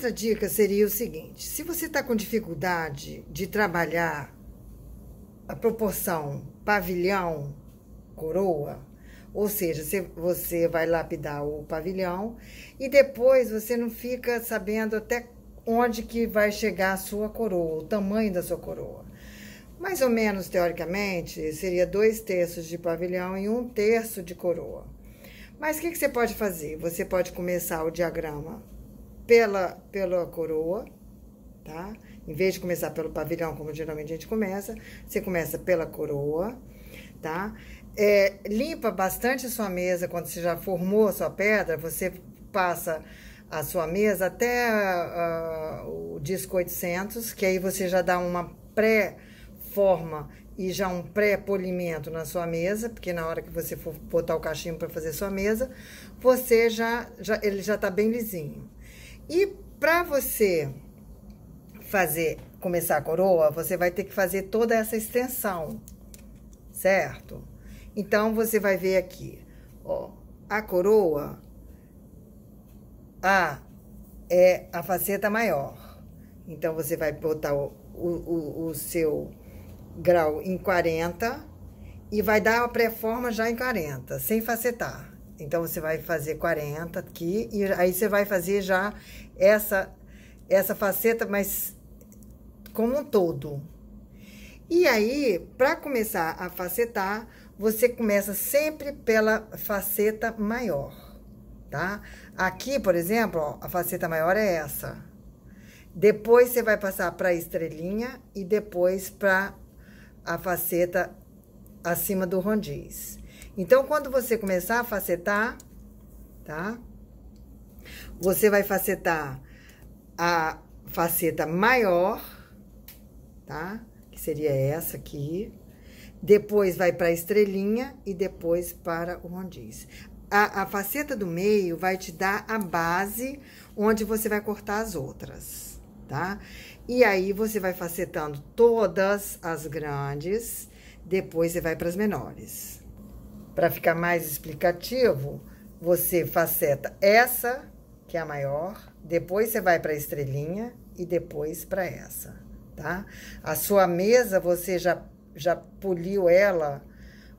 outra dica seria o seguinte: se você está com dificuldade de trabalhar a proporção pavilhão-coroa, ou seja, você vai lapidar o pavilhão e depois você não fica sabendo até onde que vai chegar a sua coroa, o tamanho da sua coroa. Mais ou menos, teoricamente, seria 2/3 de pavilhão e 1/3 de coroa. Mas o que você pode fazer? Você pode começar o diagrama pela coroa, tá? Em vez de começar pelo pavilhão, como geralmente a gente começa, você começa pela coroa, tá? Limpa bastante a sua mesa. Quando você já formou a sua pedra, você passa a sua mesa até o disco 800, que aí você já dá uma pré-forma e já um pré-polimento na sua mesa, porque na hora que você for botar o cachimbo para fazer sua mesa, você ele já tá bem lisinho. E para você começar a coroa, você vai ter que fazer toda essa extensão, certo? Então, você vai ver aqui, ó, a coroa é a faceta maior. Então, você vai botar o seu grau em 40 e vai dar a pré-forma já em 40, sem facetar. Então, você vai fazer 40 aqui e aí você vai fazer já essa faceta, mas como um todo. E aí, para começar a facetar, você começa sempre pela faceta maior, tá? Aqui, por exemplo, ó, a faceta maior é essa. Depois, você vai passar para a estrelinha e depois para a faceta acima do rondiz. Então, quando você começar a facetar, tá? Você vai facetar a faceta maior, tá? Que seria essa aqui. Depois vai para a estrelinha e depois para o rondiz. A faceta do meio vai te dar a base onde você vai cortar as outras, tá? E aí, você vai facetando todas as grandes, depois você vai para as menores. Para ficar mais explicativo, você faceta essa, que é a maior, depois você vai para a estrelinha e depois para essa, tá? A sua mesa, você já poliu ela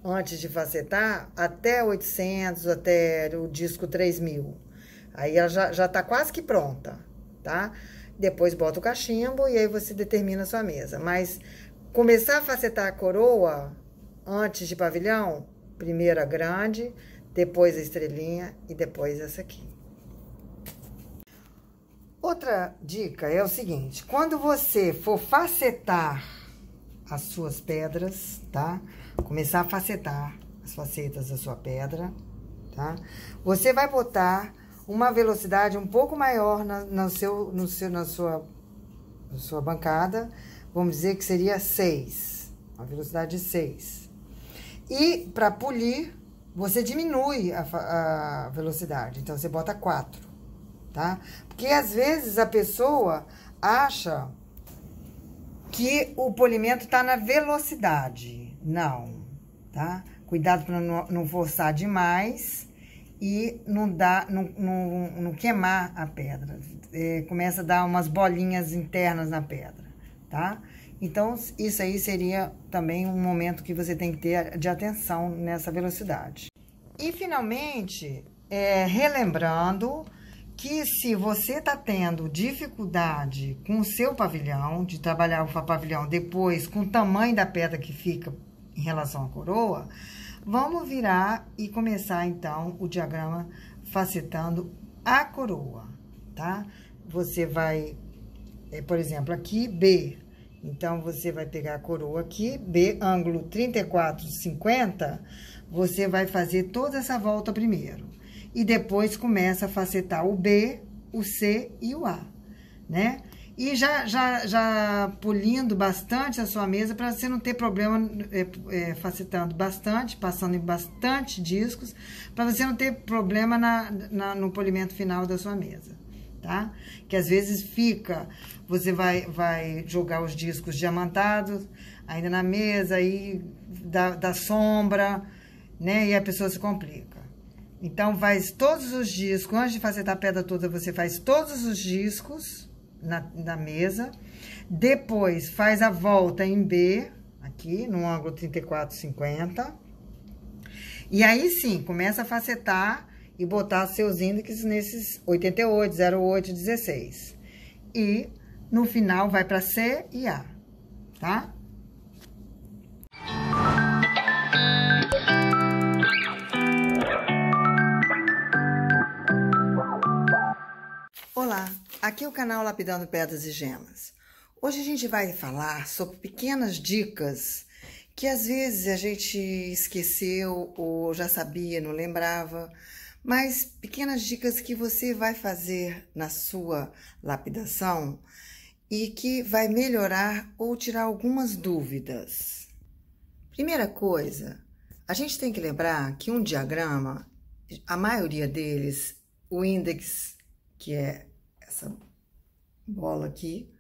antes de facetar até 800, até o disco 3000. Aí ela já tá quase que pronta, tá? Depois bota o cachimbo e aí você determina a sua mesa. Mas começar a facetar a coroa antes de pavilhão, primeiro a grande, depois a estrelinha e depois essa aqui. Outra dica é o seguinte: quando você for facetar as suas pedras, tá? Começar a facetar as facetas da sua pedra, tá? Você vai botar uma velocidade um pouco maior na sua bancada. Vamos dizer que seria 6, uma velocidade de 6. E para polir, você diminui a velocidade, então você bota 4, tá? Porque às vezes a pessoa acha que o polimento tá na velocidade. Não, tá? Cuidado para não forçar demais e não queimar a pedra. Começa a dar umas bolinhas internas na pedra, tá? Então, isso aí seria também um momento que você tem que ter de atenção nessa velocidade. E, finalmente, relembrando que se você está tendo dificuldade com o seu pavilhão, de trabalhar o pavilhão depois com o tamanho da pedra que fica em relação à coroa, vamos virar e começar, então, o diagrama facetando a coroa, tá? Você vai, por exemplo, aqui, B. Então, você vai pegar a coroa aqui, B, ângulo 34,50, você vai fazer toda essa volta primeiro. E depois começa a facetar o B, o C e o A, né? E já polindo bastante a sua mesa para você não ter problema facetando bastante, passando em bastante discos, para você não ter problema no polimento final da sua mesa, tá? Que às vezes você vai jogar os discos diamantados ainda na mesa, aí dá sombra, né? E a pessoa se complica. Então, faz todos os discos. Antes de facetar a pedra toda, você faz todos os discos na mesa. Depois, faz a volta em B, aqui, no ângulo 34,50. E aí, sim, começa a facetar e botar seus índices nesses 88, 08, 16. E, no final, vai para C e A, tá? Olá, aqui é o canal Lapidando Pedras e Gemas. Hoje a gente vai falar sobre pequenas dicas que às vezes a gente esqueceu ou já sabia, não lembrava, mas pequenas dicas que você vai fazer na sua lapidação e que vai melhorar ou tirar algumas dúvidas. Primeira coisa, a gente tem que lembrar que um diagrama, a maioria deles, o índice, que é essa bola aqui,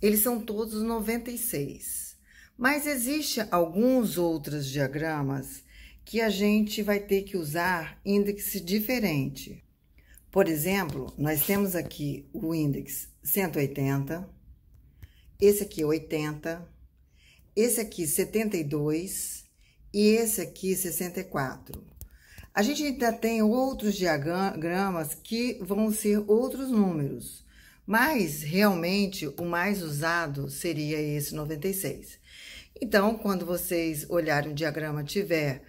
eles são todos 96. Mas existe alguns outros diagramas que a gente vai ter que usar índice diferente. Por exemplo, nós temos aqui o índice 180, esse aqui 80, esse aqui 72 e esse aqui 64. A gente ainda tem outros diagramas que vão ser outros números, mas realmente o mais usado seria esse 96. Então, quando vocês olharem o diagrama tiver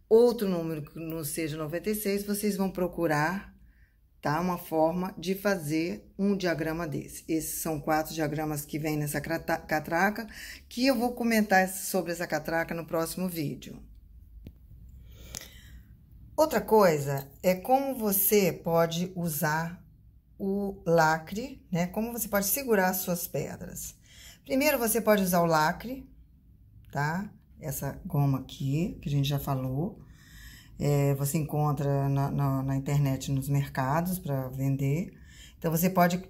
outro número que não seja 96, vocês vão procurar, tá, uma forma de fazer um diagrama desse. Esses são 4 diagramas que vêm nessa catraca, que eu vou comentar sobre essa catraca no próximo vídeo. Outra coisa é como você pode usar o lacre, né? Como você pode segurar as suas pedras. Primeiro, você pode usar o lacre, tá? Essa goma aqui, que a gente já falou. Você encontra na internet, nos mercados, para vender. Então, você pode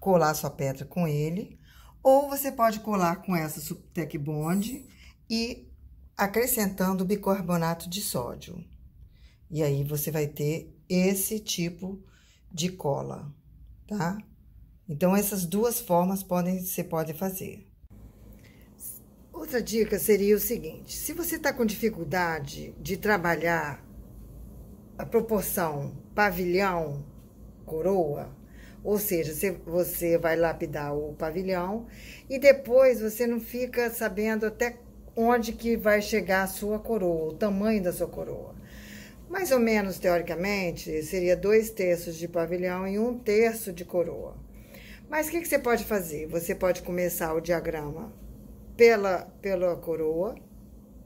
colar sua pedra com ele. Ou você pode colar com essa Suptec Bond e acrescentando bicarbonato de sódio. E aí, você vai ter esse tipo de cola, tá? Então, essas duas formas você pode fazer. Outra dica seria o seguinte: se você está com dificuldade de trabalhar a proporção pavilhão-coroa, ou seja, você vai lapidar o pavilhão e depois você não fica sabendo até onde que vai chegar a sua coroa, o tamanho da sua coroa. Mais ou menos, teoricamente, seria 2/3 de pavilhão e 1/3 de coroa. Mas o que você pode fazer? Você pode começar o diagrama pela coroa,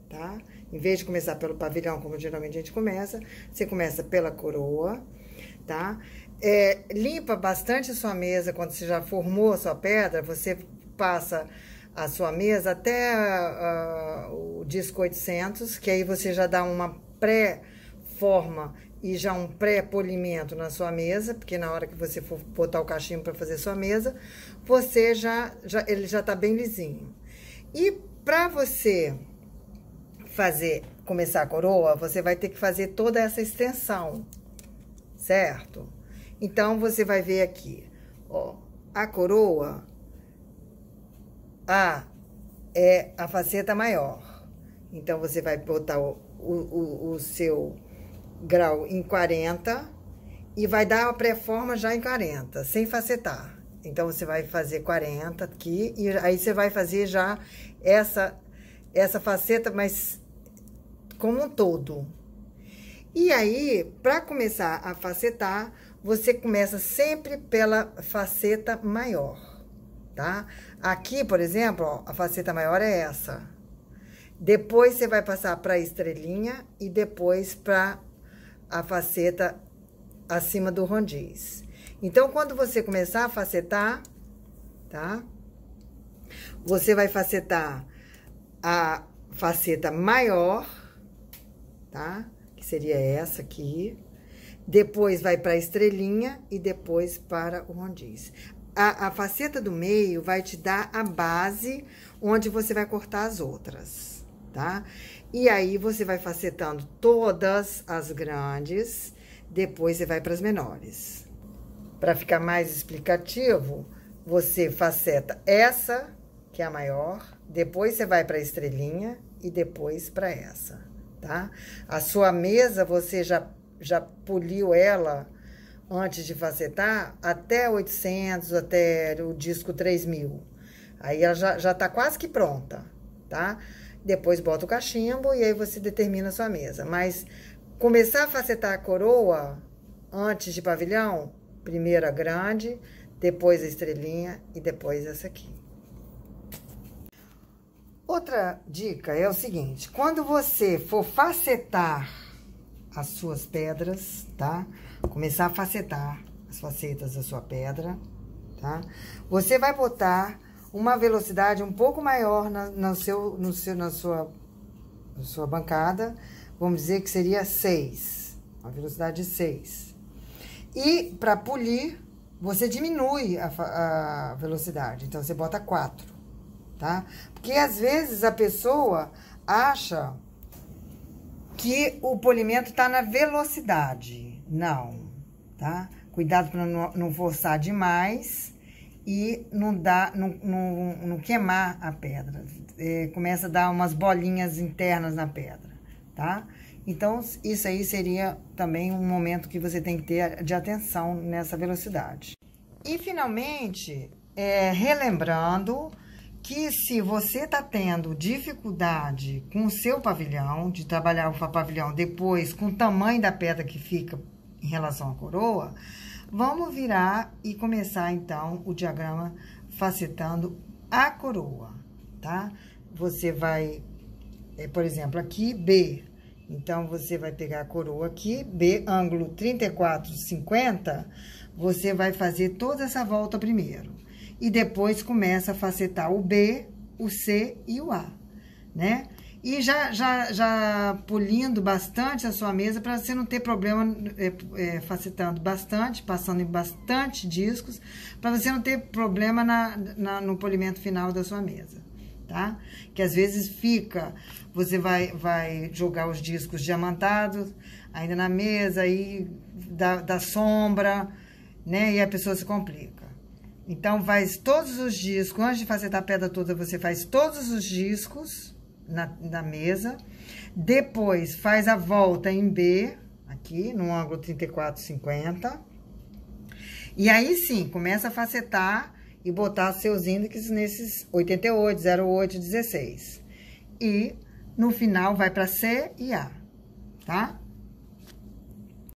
tá? Em vez de começar pelo pavilhão, como geralmente a gente começa, você começa pela coroa, tá? Limpa bastante a sua mesa. Quando você já formou a sua pedra, você passa a sua mesa até o disco 800, que aí você já dá uma pré-forma e já um pré-polimento na sua mesa, porque na hora que você for botar o cachimbo para fazer sua mesa, você ele já tá bem lisinho. E para você começar a coroa, você vai ter que fazer toda essa extensão, certo? Então, você vai ver aqui, ó, a coroa, é a faceta maior. Então, você vai botar o seu grau em 40 e vai dar a pré-forma já em 40, sem facetar. Então, você vai fazer 40 aqui e aí você vai fazer já essa faceta, mas como um todo. E aí, para começar a facetar, você começa sempre pela faceta maior, tá? Aqui, por exemplo, ó, a faceta maior é essa. Depois, você vai passar para a estrelinha e depois para a faceta acima do rondiz. Então, quando você começar a facetar, tá? Você vai facetar a faceta maior, tá? Que seria essa aqui. Depois vai para a estrelinha e depois para o rondiz. A faceta do meio vai te dar a base onde você vai cortar as outras, tá? E aí, você vai facetando todas as grandes, depois você vai para as menores. Para ficar mais explicativo, você faceta essa, que é a maior, depois você vai para a estrelinha e depois para essa, tá? A sua mesa, você já poliu ela antes de facetar até 800, até o disco 3000. Aí ela já tá quase que pronta, tá? Depois bota o cachimbo e aí você determina a sua mesa. Mas começar a facetar a coroa antes de pavilhão, primeiro a grande, depois a estrelinha e depois essa aqui. Outra dica é o seguinte, quando você for facetar as suas pedras, tá? Começar a facetar as facetas da sua pedra, tá? Você vai botar uma velocidade um pouco maior na sua bancada, vamos dizer que seria 6, uma velocidade de 6. E para polir, você diminui a velocidade, então você bota 4. Tá? Porque às vezes a pessoa acha que o polimento tá na velocidade. Não, tá? Cuidado para não forçar demais e não queimar a pedra. Começa a dar umas bolinhas internas na pedra, tá? Então, isso aí seria também um momento que você tem que ter de atenção nessa velocidade. E, finalmente, relembrando que se você tá tendo dificuldade com o seu pavilhão, de trabalhar o pavilhão depois com o tamanho da pedra que fica em relação à coroa, vamos virar e começar, então, o diagrama facetando a coroa, tá? Você vai, por exemplo, aqui, B. Então, você vai pegar a coroa aqui, B, ângulo 34,50, você vai fazer toda essa volta primeiro. E depois começa a facetar o B, o C e o A, né? E já polindo bastante a sua mesa para você não ter problema facetando bastante, passando em bastante discos, para você não ter problema no polimento final da sua mesa, tá? Que às vezes você vai jogar os discos diamantados ainda na mesa, aí dá sombra, né? E a pessoa se complica. Então, faz todos os discos, antes de facetar a pedra toda, você faz todos os discos na mesa. Depois, faz a volta em B, aqui, no ângulo 34,50. E aí, sim, começa a facetar e botar seus índices nesses 88, 08, 16. E, no final, vai para C e A, tá?